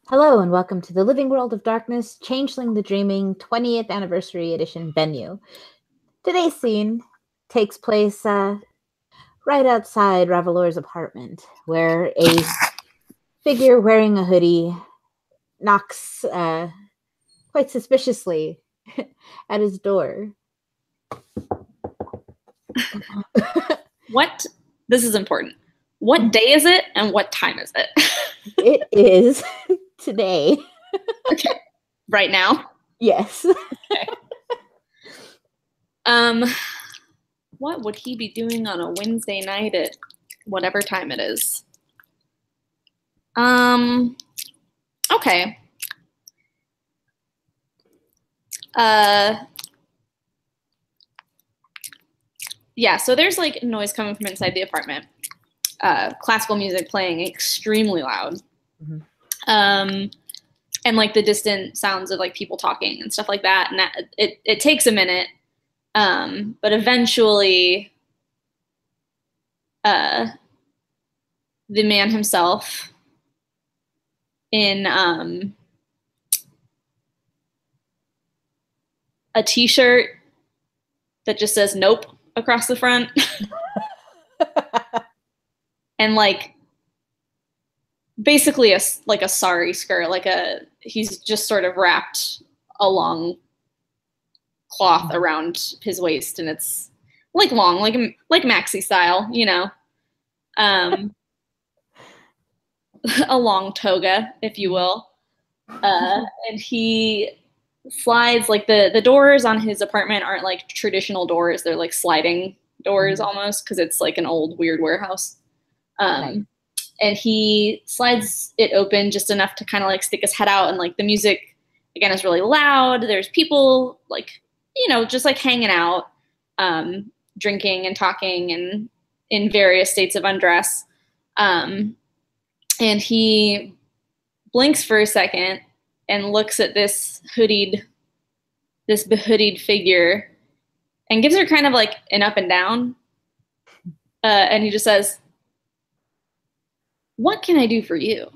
Hello and welcome to the Living World of Darkness, Changeling the Dreaming 20th Anniversary Edition venue. Today's scene takes place right outside Ravelor's apartment, where a figure wearing a hoodie knocks quite suspiciously at his door. This is important. What day is it and what time is it? It is today. Okay. Right now? Yes. Okay. What would he be doing on a Wednesday night at whatever time it is? Okay. Yeah, so there's like noise coming from inside the apartment. Classical music playing extremely loud. Mm-hmm. And like the distant sounds of like people talking and stuff like that. And it takes a minute. But eventually the man himself in a t-shirt that just says nope across the front and like basically a sari skirt, he's just sort of wrapped a long cloth around his waist, and it's like long, like maxi style, you know, a long toga, if you will, and he slides like the doors on his apartment aren't like traditional doors; they're like sliding doors almost, because it's like an old weird warehouse. Nice. And he slides it open just enough to kind of like stick his head out, and like the music again is really loud. There's people like, you know, just like hanging out, drinking and talking and in various states of undress. And he blinks for a second and looks at this behoodied figure and gives her kind of like an up and down. And he just says, "What can I do for you?"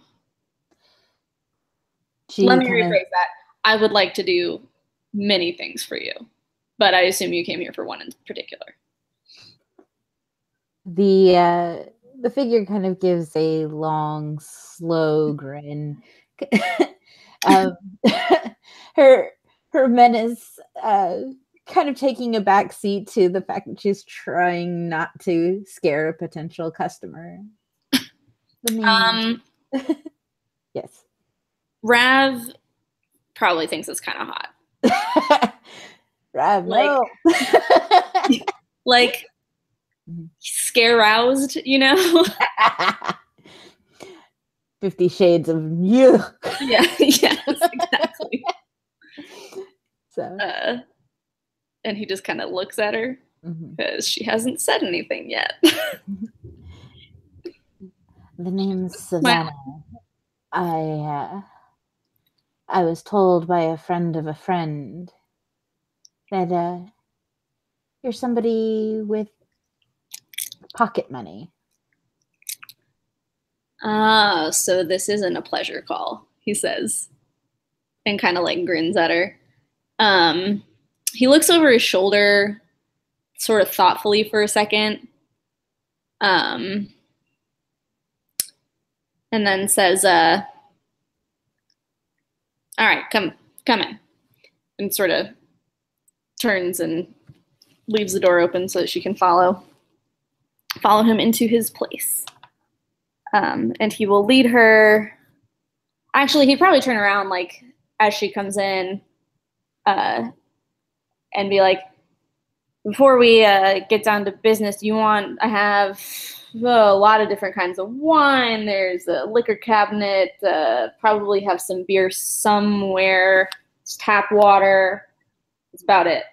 Let me rephrase that. I would like to do many things for you, but I assume you came here for one in particular. The figure kind of gives a long, slow grin. Her menace kind of taking a back seat to the fact that she's trying not to scare a potential customer. Yes. Rav probably thinks it's kind of hot. Rav, no. Like scare-roused, you know? 50 Shades of you. Yeah, yes, exactly. So. And he just kind of looks at her because she hasn't said anything yet. The name's Savannah. I was told by a friend of a friend that you're somebody with pocket money. So this isn't a pleasure call, he says, and kind of like grins at her. He looks over his shoulder sort of thoughtfully for a second. And then says, all right, come in. And sort of turns and leaves the door open so that she can follow him into his place. And he will lead her. Actually, he'd probably turn around like as she comes in and be like, before we get down to business, I have a lot of different kinds of wine. There's a liquor cabinet, probably have some beer somewhere. It's tap water. That's about it.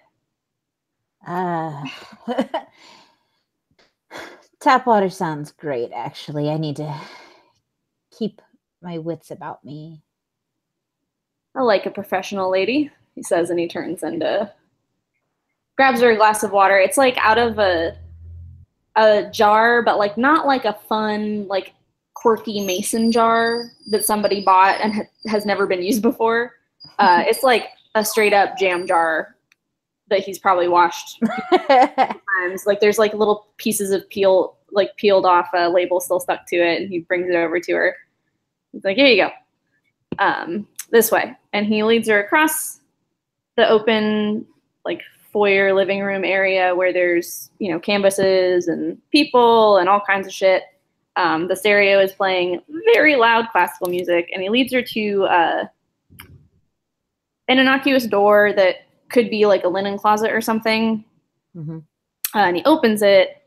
Tap water sounds great, actually. I need to keep my wits about me. I like a professional lady, he says, and he turns and grabs her a glass of water. It's like out of a jar, but like not like a fun, like quirky mason jar that somebody bought and has never been used before. It's like a straight up jam jar that he's probably washed times. Like there's like little pieces of peeled off a label still stuck to it, and he brings it over to her. He's like, here you go. This way. And he leads her across the open like foyer living room area where there's, you know, canvases and people and all kinds of shit. The stereo is playing very loud classical music, and he leads her to an innocuous door that could be like a linen closet or something. Mm-hmm. And he opens it,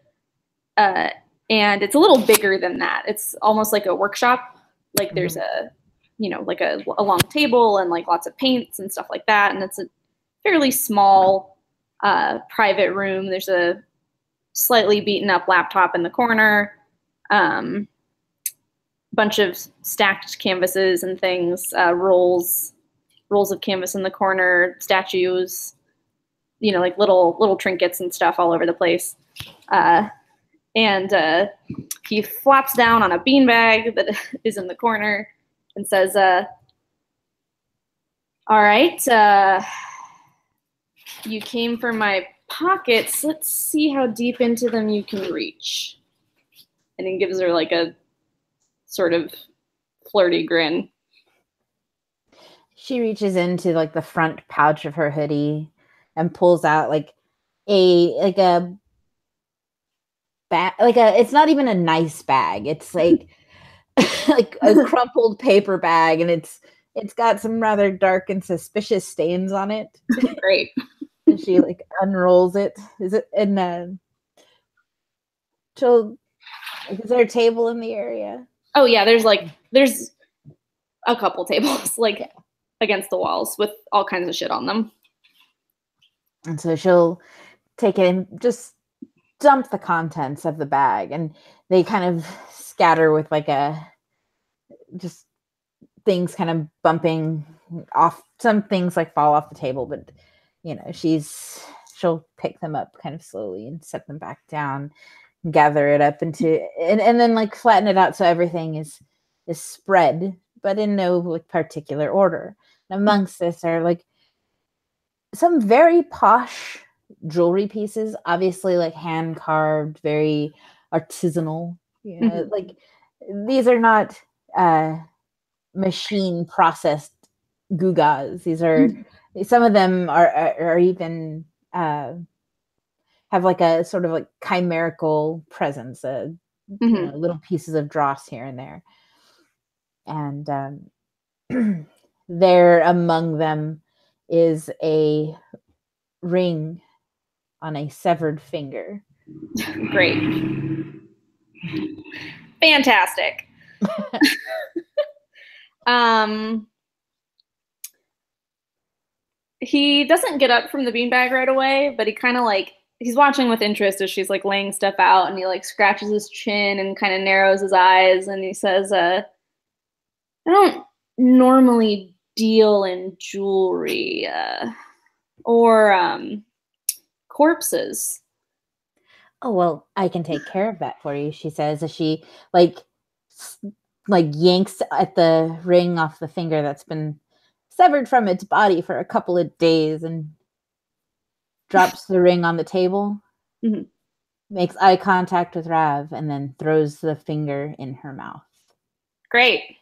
and it's a little bigger than that. It's almost like a workshop. Like there's a, you know, like a long table and like lots of paints and stuff like that. And it's a fairly small private room. There's a slightly beaten up laptop in the corner. Bunch of stacked canvases and things, rolls of canvas in the corner, statues, you know, like little trinkets and stuff all over the place. And he flops down on a beanbag that is in the corner and says, all right, you came for my pockets. Let's see how deep into them you can reach. And he gives her like a sort of flirty grin. She reaches into like the front pouch of her hoodie and pulls out like a bag, it's not even a nice bag. It's like like a crumpled paper bag, and it's got some rather dark and suspicious stains on it. Great. And she like unrolls it. Is there a table in the area? Oh yeah, there's a couple tables like against the walls with all kinds of shit on them. And so she'll take it and just dump the contents of the bag, and they kind of scatter with like just things kind of bumping off. Some things like fall off the table, but you know, she'll pick them up kind of slowly and set them back down, gather it up into and then like flatten it out so everything is spread, but in no like particular order. And amongst this are like some very posh jewelry pieces, obviously like hand carved, very artisanal. You know, like these are not machine processed gewgaws. These are some of them are even have like a sort of like chimerical presence, you know, little pieces of dross here and there. And there among them is a ring on a severed finger. Great. Fantastic. He doesn't get up from the beanbag right away, but he kind of like, he's watching with interest as she's like laying stuff out, and he like scratches his chin and kind of narrows his eyes, and he says, I don't normally deal in jewelry or corpses. Oh, well, I can take care of that for you, she says, as she like yanks at the ring off the finger that's been severed from its body for a couple of days, and drops the ring on the table, makes eye contact with Rav, and then throws the finger in her mouth. Great.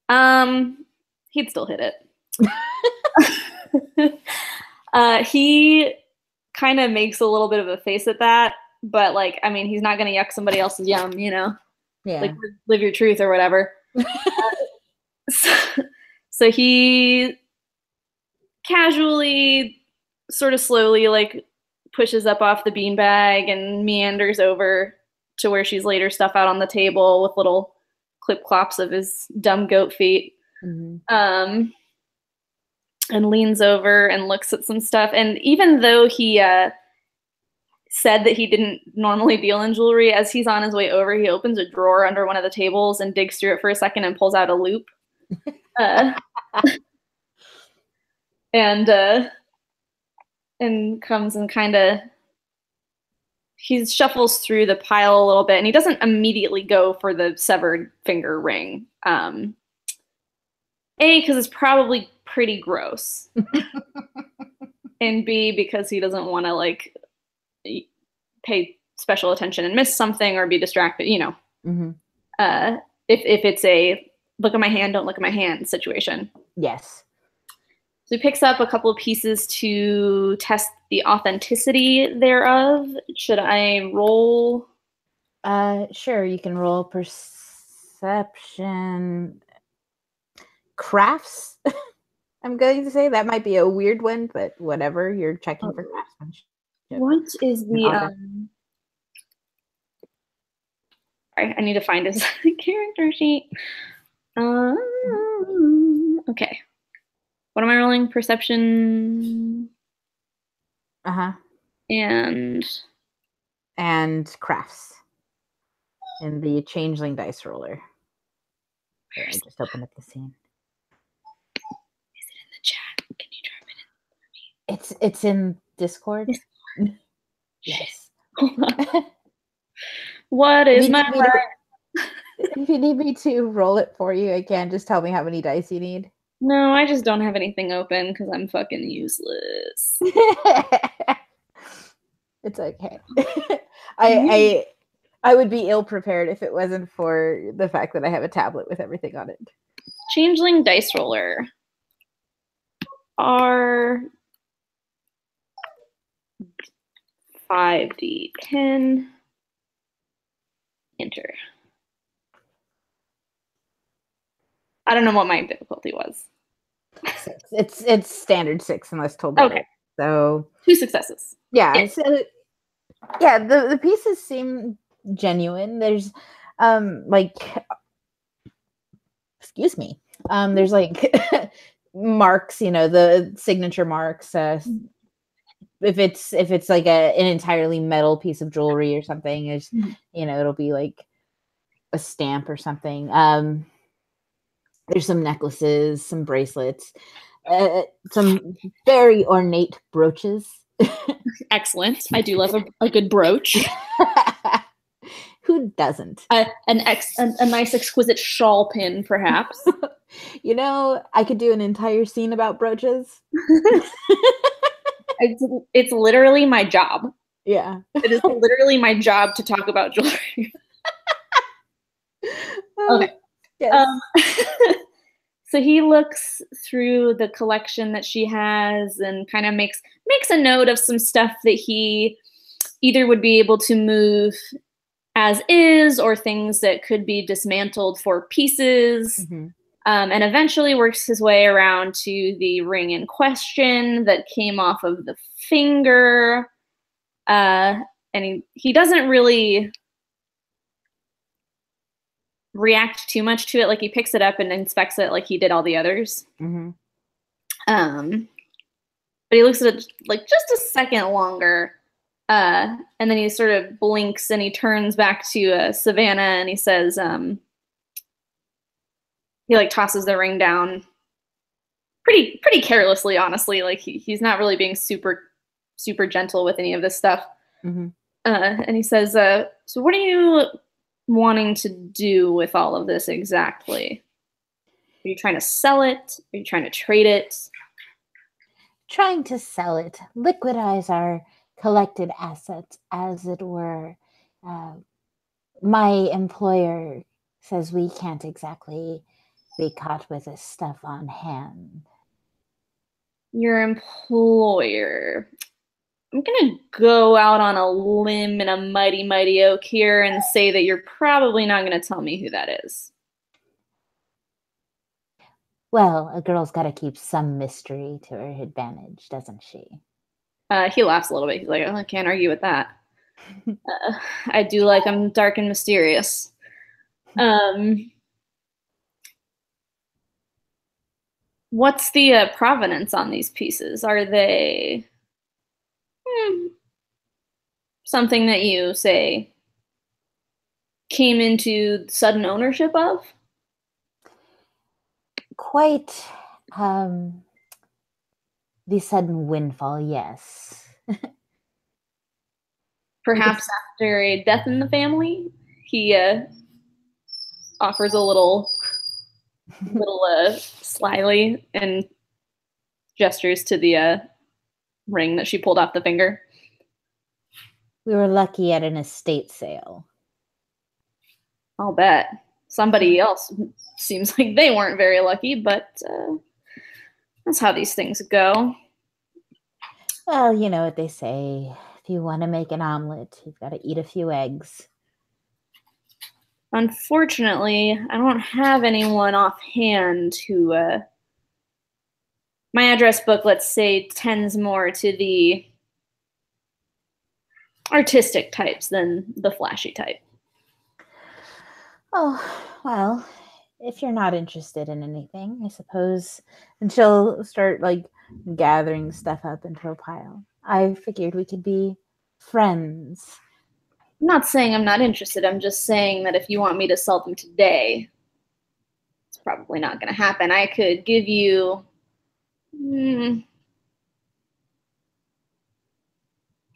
He'd still hit it. He kind of makes a little bit of a face at that, but like, I mean, he's not going to yuck somebody else's yum, you know? Yeah. Like, live your truth or whatever. So he casually, sort of slowly, like pushes up off the beanbag and meanders over to where she's laid her stuff out on the table with little clip clops of his dumb goat feet. And leans over and looks at some stuff. And even though he said that he didn't normally deal in jewelry, as he's on his way over, he opens a drawer under one of the tables and digs through it for a second and pulls out a loop. And comes and kind of he shuffles through the pile a little bit, and he doesn't immediately go for the severed finger ring. A, because it's probably pretty gross, and B, because he doesn't want to like pay special attention and miss something or be distracted. Mm-hmm. If it's a look at my hand, don't look at my hand situation. Yes. So he picks up a couple of pieces to test the authenticity thereof. Should I roll? Sure, you can roll perception. Crafts? I'm going to say that might be a weird one, but whatever. You're checking for craftsmanship. What is the sorry, I need to find his character sheet. Okay. What am I rolling? Perception. Uh-huh. And crafts in the changeling dice roller. Here, I just opened up the scene. Is it in the chat? Can you drop it in for me? It's in Discord. Yes. What is my if you need me to roll it for you, I can. Just tell me how many dice you need. No, I just don't have anything open because I'm fucking useless. It's okay. I would be ill prepared if it wasn't for the fact that I have a tablet with everything on it. Changeling dice roller are 5d10. Enter. I don't know what my difficulty was. 6. It's standard 6 unless told better. Okay. So 2 successes. Yeah. So yeah, the pieces seem genuine. There's excuse me. There's like marks, the signature marks. If it's like an entirely metal piece of jewelry or something, it'll be like a stamp or something. There's some necklaces, some bracelets, some very ornate brooches. Excellent. I do love a good brooch. Who doesn't? A nice exquisite shawl pin, perhaps. I could do an entire scene about brooches. It's literally my job. Yeah. It is literally my job to talk about jewelry. Okay. Yes. So he looks through the collection that she has and kind of makes a note of some stuff that he either would be able to move as is or things that could be dismantled for pieces. Mm-hmm. And eventually works his way around to the ring in question that came off of the finger. And he doesn't really react too much to it. Like he picks it up and inspects it like he did all the others. Mm-hmm. But he looks at it like just a second longer. And then he sort of blinks and he turns back to Savannah and he says, he like tosses the ring down pretty carelessly, honestly. Like he's not really being super gentle with any of this stuff. Mm-hmm. And he says, so what are you wanting to do with all of this exactly? Are you trying to sell it? Are you trying to trade it? Trying to sell it. Liquidize our collected assets, as it were. My employer says we can't exactly be caught with this stuff on hand. Your employer. I'm going to go out on a limb in a mighty oak here and say that you're probably not going to tell me who that is. Well, a girl's got to keep some mystery to her advantage, doesn't she? He laughs a little bit. He's like, oh, I can't argue with that. I do like I'm dark and mysterious. What's the provenance on these pieces? Are they something that you say came into sudden ownership of? Quite the sudden windfall, yes. Perhaps after a death in the family, he offers a little slyly and gestures to the ring that she pulled off the finger. We were lucky at an estate sale. I'll bet. Somebody else seems like they weren't very lucky, but that's how these things go. Well, you know what they say. If you want to make an omelet, you've got to eat a few eggs. Unfortunately, I don't have anyone offhand who my address book, let's say, tends more to the artistic types than the flashy type. Oh, well, if you're not interested in anything, I suppose. And she'll start like gathering stuff up into a pile. I figured we could be friends. I'm not saying I'm not interested. I'm just saying that if you want me to sell them today, it's probably not going to happen. I could give you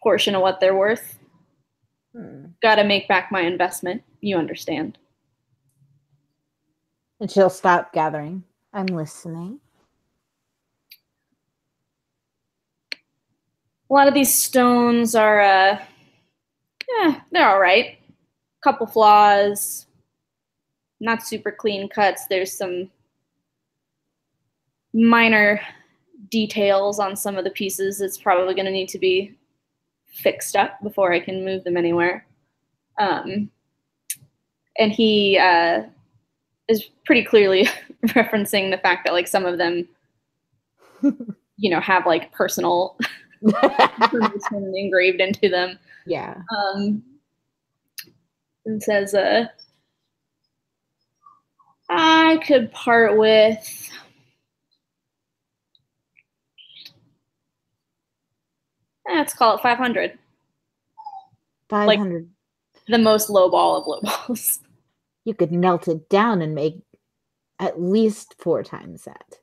portion of what they're worth. Got to make back my investment. You understand. And she'll stop gathering. I'm listening. A lot of these stones are, they're all right. Couple flaws. Not super clean cuts. There's some minor details on some of the pieces. It's probably going to need to be fixed up before I can move them anywhere. And he is pretty clearly referencing the fact that like some of them, you know, have like personal information engraved into them. Yeah. And says, I could part with let's call it 500. 500. Like the most lowball of lowballs. You could melt it down and make at least 4 times that.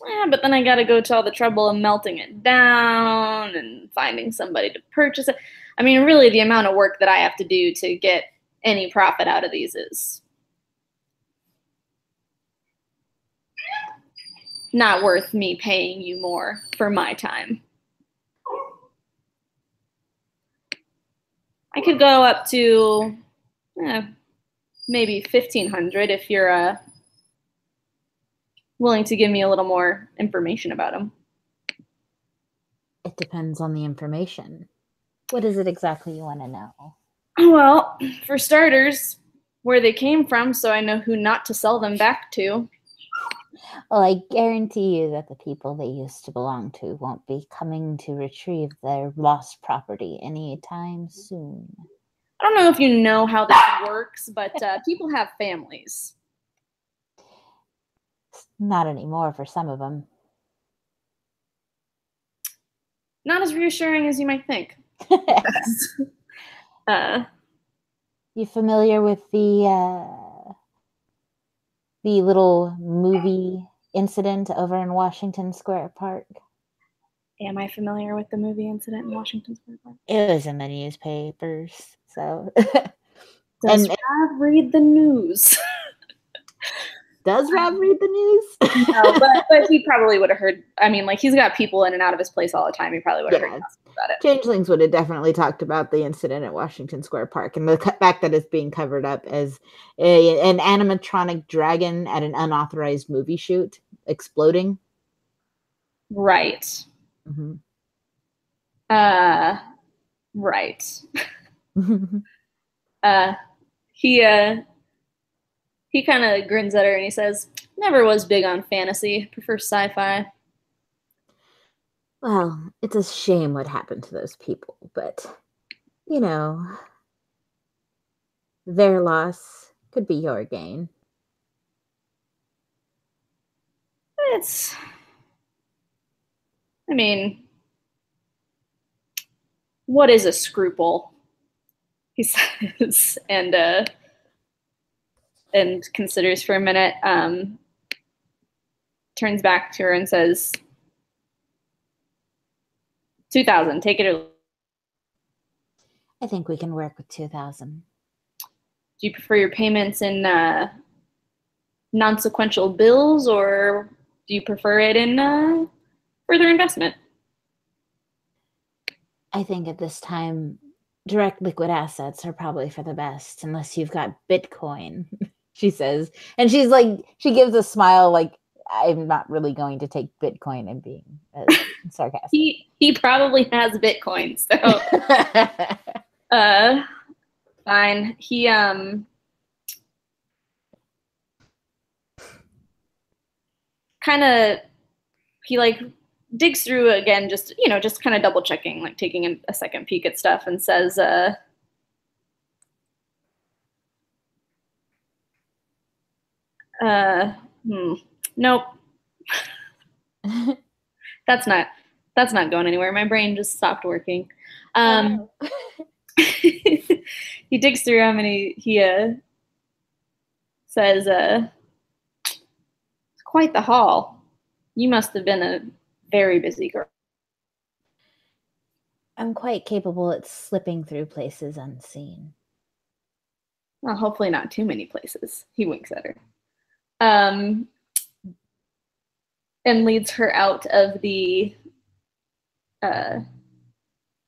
Yeah, but then I got to go to all the trouble of melting it down and finding somebody to purchase it. I mean, really, the amount of work that I have to do to get any profit out of these is not worth me paying you more for my time. I could go up to maybe 1,500 if you're willing to give me a little more information about them. It depends on the information. What is it exactly you want to know? Well, for starters, where they came from, so I know who not to sell them back to. Well, I guarantee you that the people they used to belong to won't be coming to retrieve their lost property anytime soon. I don't know if you know how that works, but people have families. Not anymore for some of them. Not as reassuring as you might think. You familiar with the little movie incident over in Washington Square Park? Am I familiar with the movie incident in Washington Square Park? It was in the newspapers, so. Does Rav read the news? Does Rav read the news? No, but he probably would have heard. I mean, like, he's got people in and out of his place all the time. He probably would have heard about it. Changelings would have definitely talked about the incident at Washington Square Park and the fact that it's being covered up as an animatronic dragon at an unauthorized movie shoot exploding. Right. Mm-hmm. Right. He kind of grins at her and he says, never was big on fantasy, prefer sci-fi. Well, it's a shame what happened to those people, but, you know, their loss could be your gain. I mean, what is a scruple? He says, and considers for a minute, turns back to her and says, 2,000, take it or I think we can work with 2,000. Do you prefer your payments in non-sequential bills, or do you prefer it in further investment? I think at this time, direct liquid assets are probably for the best, unless you've got Bitcoin, she says. And she's like, she gives a smile like, I'm not really going to take Bitcoin and being sarcastic. He probably has Bitcoin, so uh, fine. Kind of he like digs through again, just just kind of double checking, like taking a second peek at stuff, and says, uh, hmm, nope, that's not going anywhere. My brain just stopped working. Um, Oh. he digs through them and he says, "It's quite the haul. You must have been a very busy girl." I'm quite capable at slipping through places unseen. Well, hopefully not too many places. He winks at her. Um, and leads her out of the uh,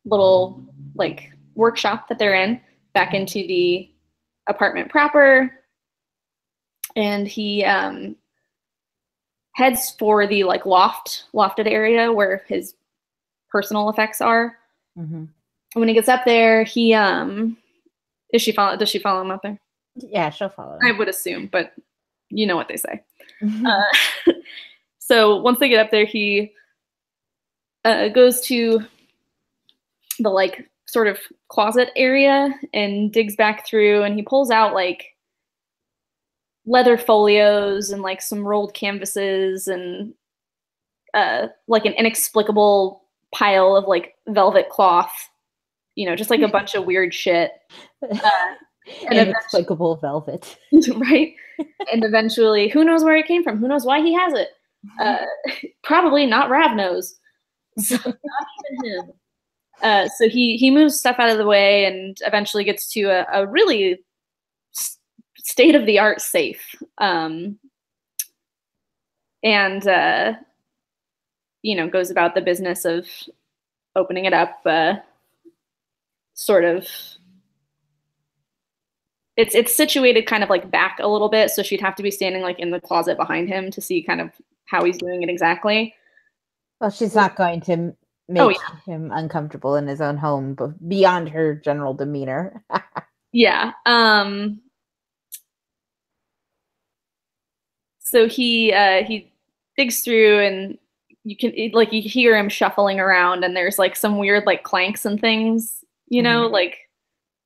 little like workshop that they're in back into the apartment proper. And he heads for the like lofted area where his personal effects are. Mm-hmm. When he gets up there, he does she follow him up there? Yeah, she'll follow I him. would assume, but you know what they say. Mm-hmm. So once they get up there, he goes to the like sort of closet area and digs back through, and he pulls out like leather folios and like some rolled canvases and like an inexplicable pile of like velvet cloth, just like a bunch of weird shit. And Inexplicable velvet. right? And eventually, who knows where it came from? Who knows why he has it? Uh, Probably not Rav knows. So not even him. So he moves stuff out of the way and eventually gets to a really state of the art safe. And goes about the business of opening it up. Sort of, it's situated kind of like back a little bit, so she'd have to be standing like in the closet behind him to see kind of how he's doing it exactly. Well, she's not going to Oh make yeah, him uncomfortable in his own home, but beyond her general demeanor. yeah. So he digs through and you hear him shuffling around and there's like some weird like clanks and things, Mhm. like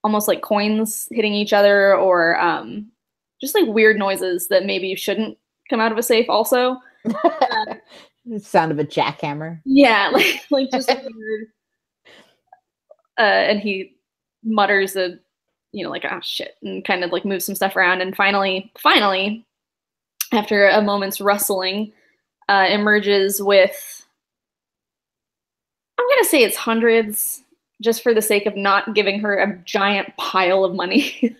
almost like coins hitting each other or just like weird noises that maybe shouldn't come out of a safe also. The sound of a jackhammer. Yeah, like just weird. And he mutters like, oh shit, and kind of like moves some stuff around and finally after a moment's rustling, emerges with, I'm gonna say it's hundreds, just for the sake of not giving her a giant pile of money.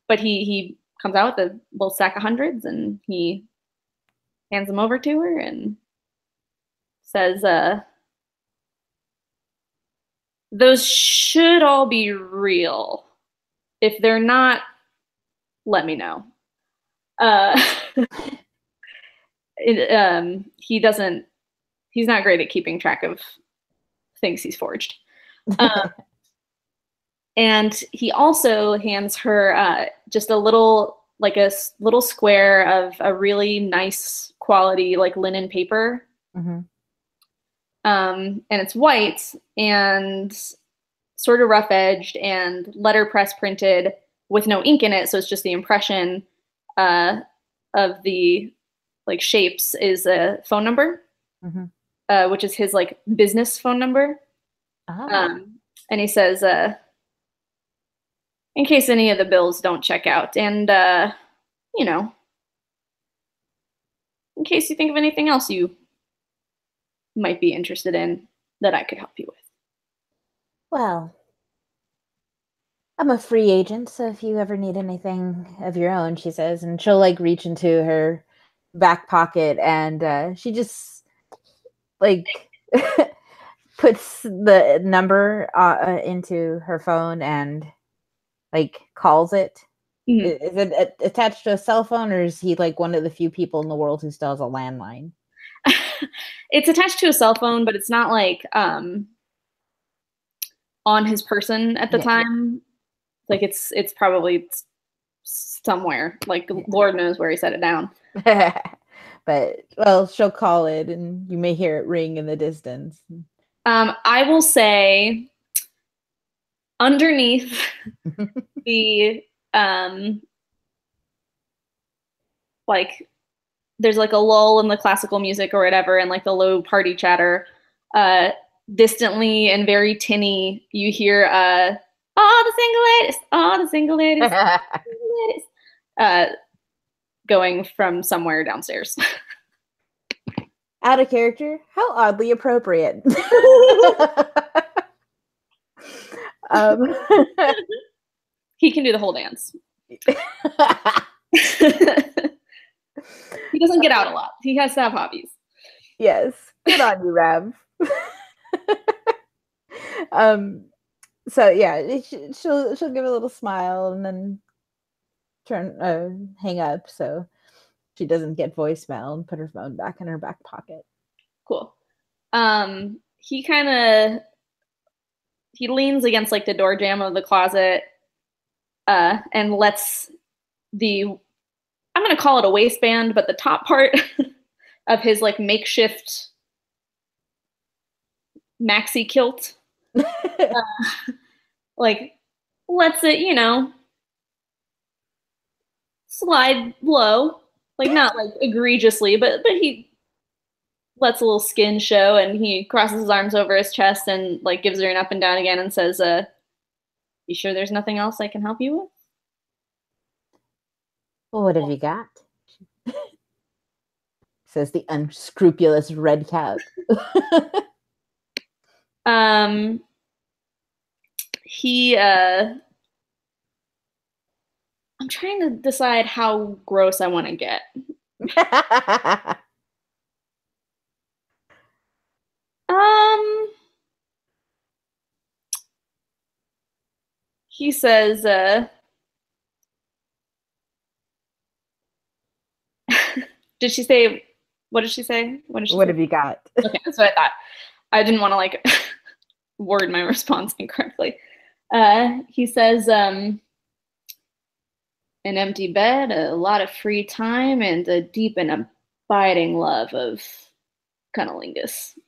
But he comes out with a little sack of hundreds and he hands them over to her and says, "Those should all be real. If they're not, let me know." Uh, he doesn't. He's not great at keeping track of things he's forged. Um, and he also hands her just a little, like little square of a really nice quality, like linen paper. Mm-hmm. And it's white and sort of rough edged and letterpress printed with no ink in it. So it's just the impression uh, of the like shapes is a phone number, Mm-hmm. which is his like business phone number. Ah. And he says, in case any of the bills don't check out, and you know, in case you think of anything else you might be interested in that I could help you with. Well, I'm a free agent, so if you ever need anything of your own, she says, and she'll like reach into her back pocket and she just like puts the number into her phone and like calls it. Mhm. Is it attached to a cell phone, or is he like one of the few people in the world who still has a landline? It's attached to a cell phone, but it's not like on his person at the Yeah, time. Like it's probably somewhere. Like yeah. Lord knows where he set it down. But well, she'll call it, and you may hear it ring in the distance. I will say underneath the like there's like a lull in the classical music or whatever, and like the low party chatter. Uh, Distantly and very tinny, you hear all the single ladies, all the single ladies, single ladies, uh, going from somewhere downstairs. Out of character? How oddly appropriate. um, He can do the whole dance. He doesn't get out a lot. He has to have hobbies. yes, good on you, Rev. um, so yeah, she'll give a little smile and then hang up so she doesn't get voicemail and put her phone back in her back pocket. Cool. He kind of he leans against like the door jamb of the closet, and lets the I'm gonna call it a waistband, but the top part of his like makeshift maxi kilt, like lets it, slide low, like not like egregiously, but he lets a little skin show, and he crosses his arms over his chest and like gives her an up and down again and says, "You sure there's nothing else I can help you with?" Well, what have you got? Says the unscrupulous red cap. Um, he I'm trying to decide how gross I want to get. Um, he says, did she say, what did she say? What did she What say? have you got? Okay, that's what I thought. I didn't want to like word my response incorrectly. He says, an empty bed, a lot of free time, and a deep and abiding love of cunnilingus.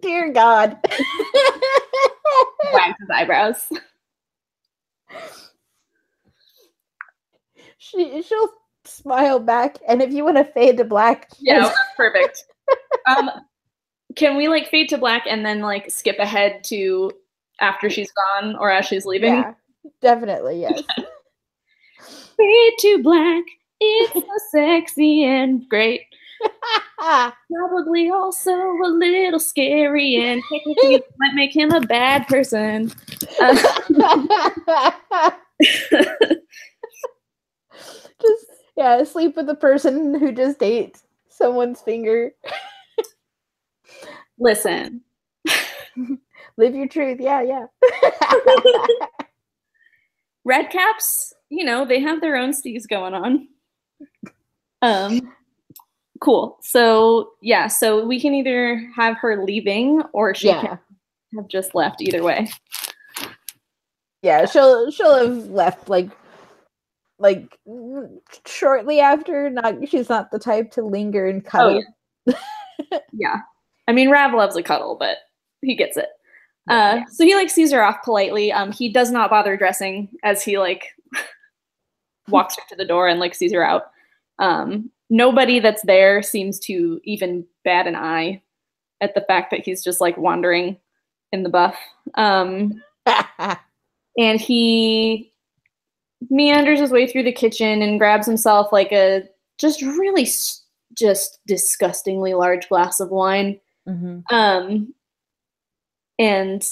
Dear God. Wags his eyebrows. She'll smile back, and if you want to fade to black, Yeah, that's perfect. Can we like fade to black and then like skip ahead to after she's gone or as she's leaving? yeah, definitely, yes. Fade to black. It's so sexy and great. Probably also a little scary, and technically might make him a bad person. Just sleep with a person who just ate someone's finger. Listen. Live your truth. Yeah. Red caps, they have their own steez going on. Cool. So yeah, so we can either have her leaving or she can have just left, either way. Yeah, she'll have left like shortly after. She's not the type to linger and cuddle. Oh, yeah. I mean, Rav loves a cuddle, but he gets it. So he like sees her off politely. He does not bother dressing as he like walks her to the door and like sees her out. Nobody that's there seems to even bat an eye at the fact that he's just like wandering in the buff. And he meanders his way through the kitchen and grabs himself like a just really just disgustingly large glass of wine. Mm-hmm. And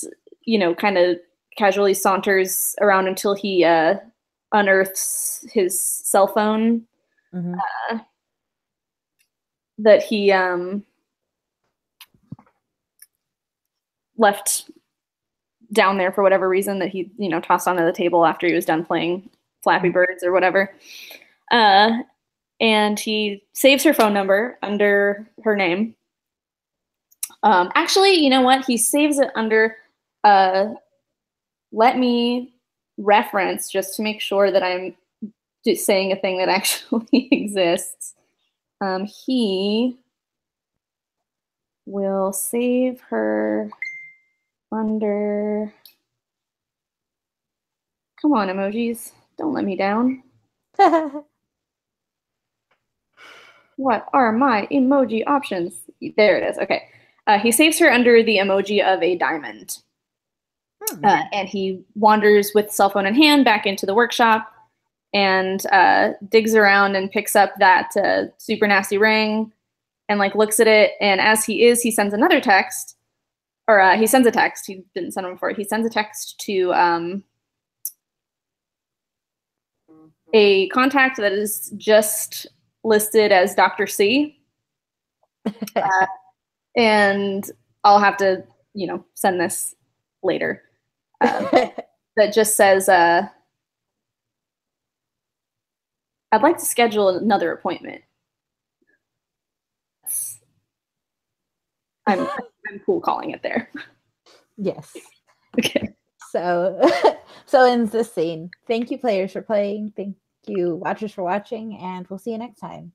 kind of casually saunters around until he unearths his cell phone that he left down there for whatever reason, that he, you know, tossed onto the table after he was done playing Flappy Birds or whatever. And he saves her phone number under her name. Actually, you know what? He saves it under let me reference just to make sure that I'm just saying a thing that actually exists. He will save her under. Come on, emojis. Don't let me down. What are my emoji options? There it is. Okay. He saves her under the emoji of a diamond. And he wanders with cell phone in hand back into the workshop and digs around and picks up that super nasty ring and like looks at it. And as he sends another text, or he sends a text. He didn't send one before. He sends a text to a contact that is just listed as Dr. C. And I'll have to, you know, send this later. That just says, I'd like to schedule another appointment. I'm cool calling it there. Yes. Okay. So ends this scene. Thank you, players, for playing. Thank you, watchers, for watching, and we'll see you next time.